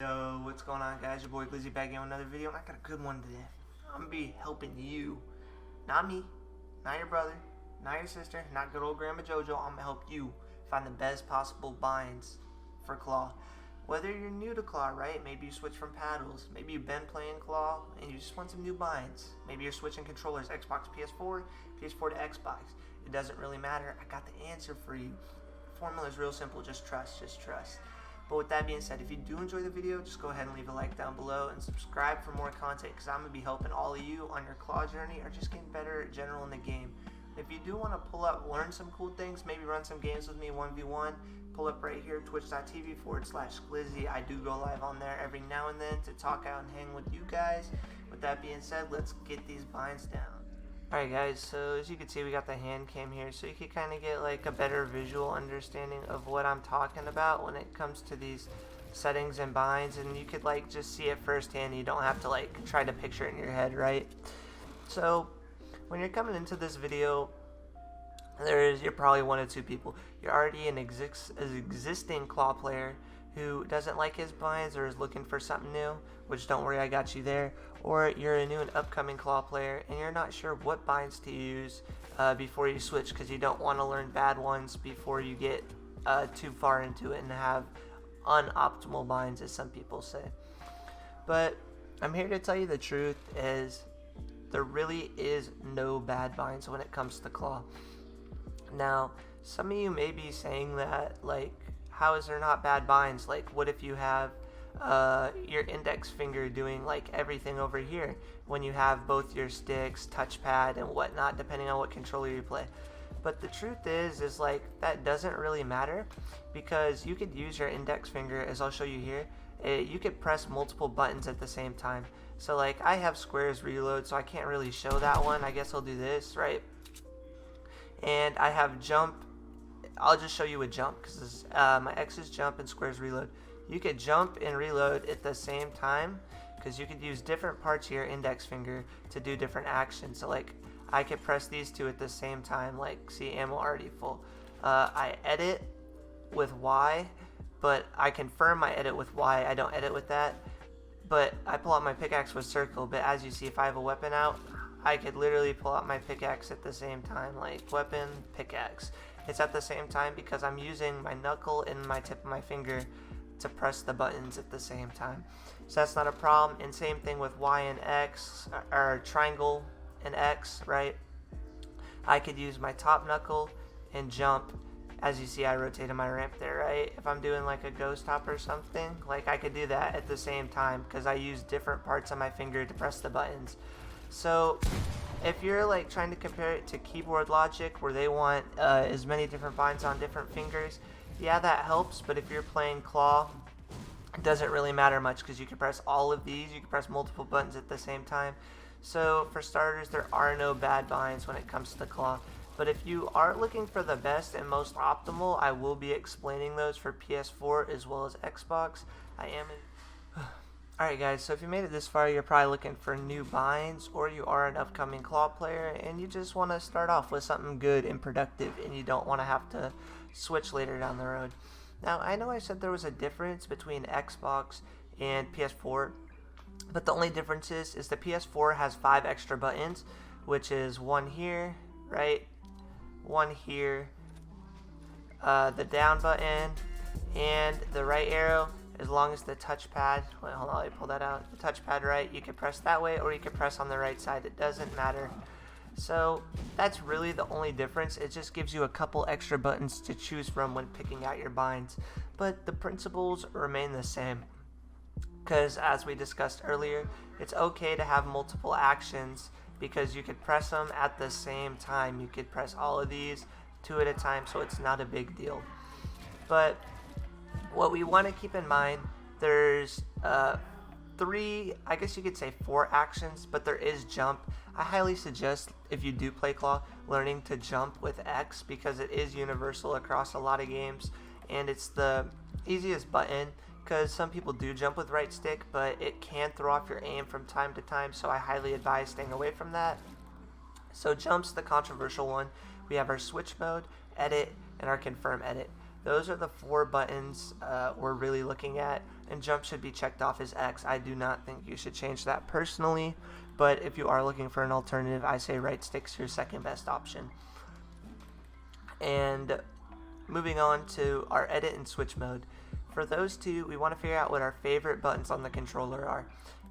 Yo, what's going on, guys? Your boy Glyzzi back in with another video, and I got a good one today. I'm gonna be helping you, not me, not your brother, not your sister, not good old Grandma JoJo. I'm gonna help you find the best possible binds for Claw. Whether you're new to Claw, right? Maybe you switch from paddles. Maybe you've been playing Claw and you just want some new binds. Maybe you're switching controllers, Xbox, PS4, PS4 to Xbox. It doesn't really matter. I got the answer for you. The formula is real simple. Just trust. Just trust. But with that being said, if you do enjoy the video, just go ahead and leave a like down below and subscribe for more content, because I'm going to be helping all of you on your Claw journey or just getting better in general in the game. If you do want to pull up, learn some cool things, maybe run some games with me 1v1, pull up right here, twitch.tv/Glyzzi. I do go live on there every now and then to talk out and hang with you guys. With that being said, let's get these binds down. Alright guys, so as you can see, we got the hand cam here, so you can kind of get like a better visual understanding of what I'm talking about when it comes to these settings and binds, and you could like just see it firsthand. You don't have to like try to picture it in your head, right? So when you're coming into this video, you're probably one of two people. You're already an existing Claw player who doesn't like his binds or is looking for something new, which don't worry, I got you there. Or you're a new and upcoming Claw player and you're not sure what binds to use before you switch, because you don't want to learn bad ones before you get too far into it and have unoptimal binds, as some people say. But I'm here to tell you the truth is there really is no bad binds when it comes to Claw. Now, some of you may be saying that, like, how is there not bad binds? Like, what if you have your index finger doing like everything over here when you have both your sticks, touchpad, and whatnot, depending on what controller you play? But the truth is like that doesn't really matter, because you could use your index finger, as I'll show you here. You could press multiple buttons at the same time. So like I have squares reload, so I can't really show that one. I guess I'll do this, right? And I have jump. I'll just show you a jump, because my X is jump and squares reload. You could jump and reload at the same time, because you could use different parts of your index finger to do different actions. So like I could press these two at the same time, like see, ammo already full. I edit with Y, but I confirm my edit with Y. I don't edit with that, but I pull out my pickaxe with circle. But as you see, if I have a weapon out, I could literally pull out my pickaxe at the same time, like weapon, pickaxe. It's at the same time because I'm using my knuckle and my tip of my finger to press the buttons at the same time. So that's not a problem. And same thing with Y and X, or triangle and X, right? I could use my top knuckle and jump. As you see, I rotated my ramp there, right? If I'm doing like a ghost hop or something, like I could do that at the same time because I use different parts of my finger to press the buttons. So if you're like trying to compare it to keyboard logic, where they want as many different binds on different fingers, yeah, that helps. But if you're playing Claw, it doesn't really matter much, because you can press all of these. You can press multiple buttons at the same time. So for starters, there are no bad binds when it comes to Claw. But if you are looking for the best and most optimal, I will be explaining those for PS4 as well as Xbox. Alright guys, so if you made it this far, you're probably looking for new binds, or you are an upcoming Claw player and you just want to start off with something good and productive, and you don't want to have to switch later down the road. Now, I know I said there was a difference between Xbox and PS4, but the only difference is the PS4 has 5 extra buttons, which is one here, right? One here, the down button, and the right arrow. As long as the touchpad, wait, hold on, let me pull that out. The touchpad right, you can press that way, or you can press on the right side. It doesn't matter. So that's really the only difference. It just gives you a couple extra buttons to choose from when picking out your binds. But the principles remain the same, because as we discussed earlier, it's okay to have multiple actions, because you could press them at the same time. You could press all of these 2 at a time, so it's not a big deal. But what we want to keep in mind, there's 3, I guess you could say 4 actions, but there is jump. I highly suggest, if you do play Claw, learning to jump with X, because it is universal across a lot of games, and it's the easiest button, because some people do jump with right stick, but it can throw off your aim from time to time, so I highly advise staying away from that. So jump's the controversial one. We have our switch mode, edit, and our confirm edit. Those are the 4 buttons we're really looking at. and jump should be checked off as X. I do not think you should change that personally, but if you are looking for an alternative, I say right stick's your second best option. And moving on to our edit and switch mode. For those two, we want to figure out what our favorite buttons on the controller are,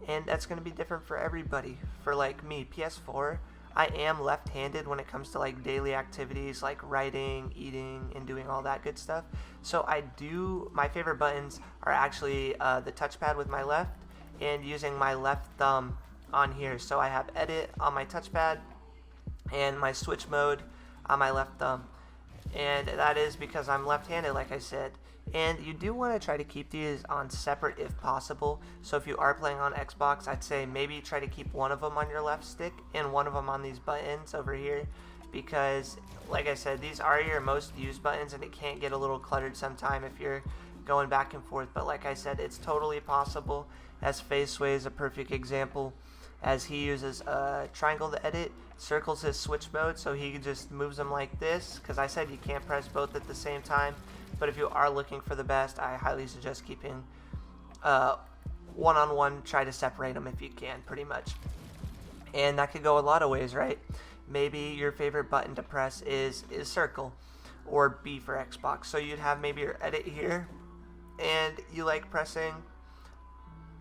and that's going to be different for everybody. For like me, PS4, I am left-handed when it comes to like daily activities like writing, eating, and doing all that good stuff. So my favorite buttons are actually the touchpad with my left and using my left thumb on here. So I have edit on my touchpad and my switch mode on my left thumb. And that is because I'm left-handed, like I said. And you do want to try to keep these on separate if possible. So if you are playing on Xbox, I'd say maybe try to keep one of them on your left stick and one of them on these buttons over here. Because, like I said, these are your most used buttons and it can get a little cluttered sometime if you're going back and forth. But like I said, it's totally possible. As Faceway is a perfect example, as he uses triangle to edit, circles his switch mode, so he just moves them like this, because I said you can't press both at the same time. But if you are looking for the best, I highly suggest keeping one-on-one. Try to separate them if you can, pretty much. And that could go a lot of ways, right? Maybe your favorite button to press is circle, or B for Xbox. So you'd have maybe your edit here, and you like pressing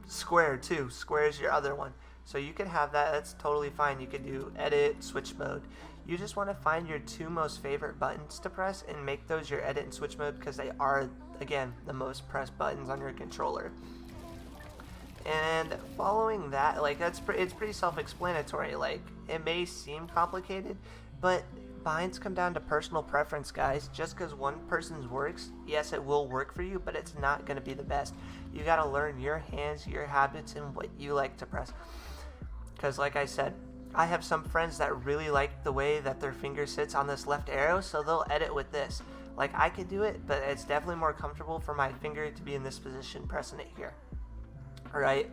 square too. Square is your other one. So you could have that, that's totally fine. You could do edit, switch mode. You just want to find your two most favorite buttons to press and make those your edit and switch mode, because they are, again, the most pressed buttons on your controller. And following that, like it's pretty self-explanatory. Like, it may seem complicated, but binds come down to personal preference, guys. Just because one person's works, yes, it will work for you, but it's not going to be the best. You got to learn your hands, your habits, and what you like to press. Because like I said, I have some friends that really like the way that their finger sits on this left arrow, so they'll edit with this. Like, I could do it, but it's definitely more comfortable for my finger to be in this position, pressing it here. Alright?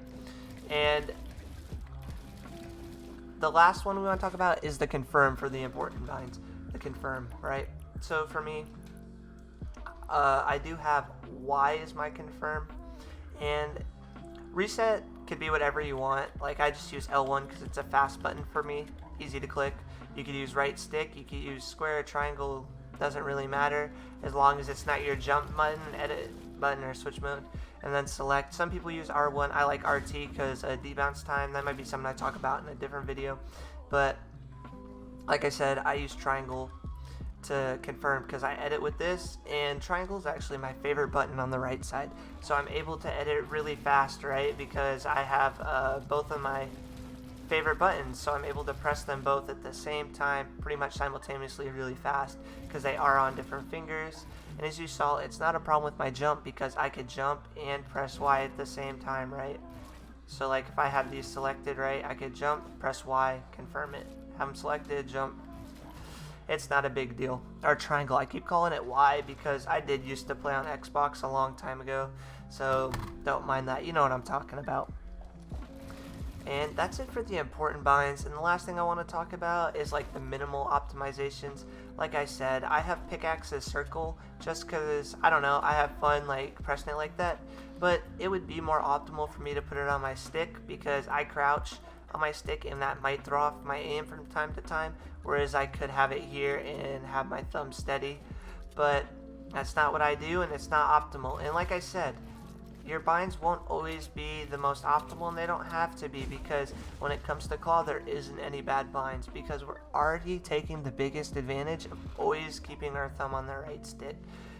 And the last one we want to talk about is the confirm for the important binds. The confirm, right? So for me, I do have Y as my confirm, and reset could be whatever you want. Like, I just use L1 because it's a fast button for me, easy to click. You could use right stick, you could use square, triangle, doesn't really matter as long as it's not your jump button, edit button, or switch mode. And then select. Some people use R1. I like RT because debounce time. That might be something I talk about in a different video. But like I said, I use triangle to confirm because I edit with this, and triangle is actually my favorite button on the right side. So I'm able to edit really fast, right? Because I have both of my favorite buttons, so I'm able to press them both at the same time, pretty much simultaneously, really fast, because they are on different fingers. And as you saw, it's not a problem with my jump because I could jump and press Y at the same time, right? So like if I have these selected, right, I could jump, press Y, confirm it. Have them selected, jump. It's not a big deal. Or triangle, I keep calling it Y because I did used to play on Xbox a long time ago, so don't mind that. You know what I'm talking about. And that's it for the important binds. And the last thing I want to talk about is like the minimal optimizations. Like I said, I have pickaxe as circle just because, I don't know, I have fun like pressing it like that. But it would be more optimal for me to put it on my stick because I crouch on my stick and that might throw off my aim from time to time. Whereas I could have it here and have my thumb steady. But that's not what I do, and it's not optimal. And like I said, your binds won't always be the most optimal, and they don't have to be, because when it comes to claw, there isn't any bad binds because we're already taking the biggest advantage of always keeping our thumb on the right stick.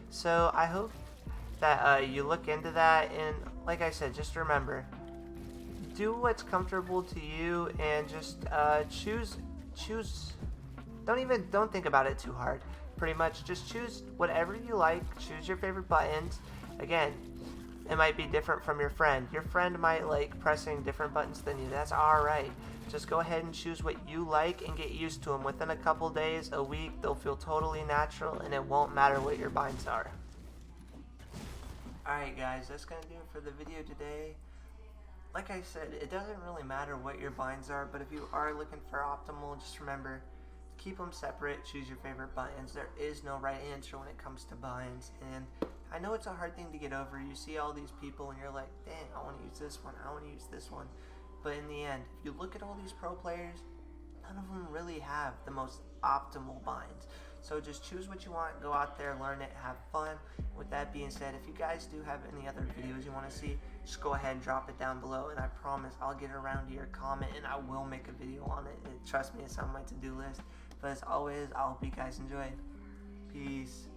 So I hope that you look into that, and like I said, just remember, do what's comfortable to you, and just choose. Don't think about it too hard. Pretty much, just choose whatever you like. Choose your favorite buttons. Again, it might be different from your friend. Your friend might like pressing different buttons than you. That's alright. Just go ahead and choose what you like and get used to them. Within a couple days, a week, they'll feel totally natural and it won't matter what your binds are. Alright guys, that's going to do it for the video today. Like I said, it doesn't really matter what your binds are, but if you are looking for optimal, just remember, keep them separate, choose your favorite buttons. There is no right answer when it comes to binds, and I know it's a hard thing to get over. You see all these people and you're like, dang, I want to use this one, I want to use this one. But in the end, if you look at all these pro players, none of them really have the most optimal binds. So just choose what you want, go out there, learn it, have fun. With that being said, if you guys do have any other videos you want to see, just go ahead and drop it down below, and I promise I'll get around to your comment and I will make a video on it. Trust me, it's on my to-do list. But as always, I hope you guys enjoyed. Peace.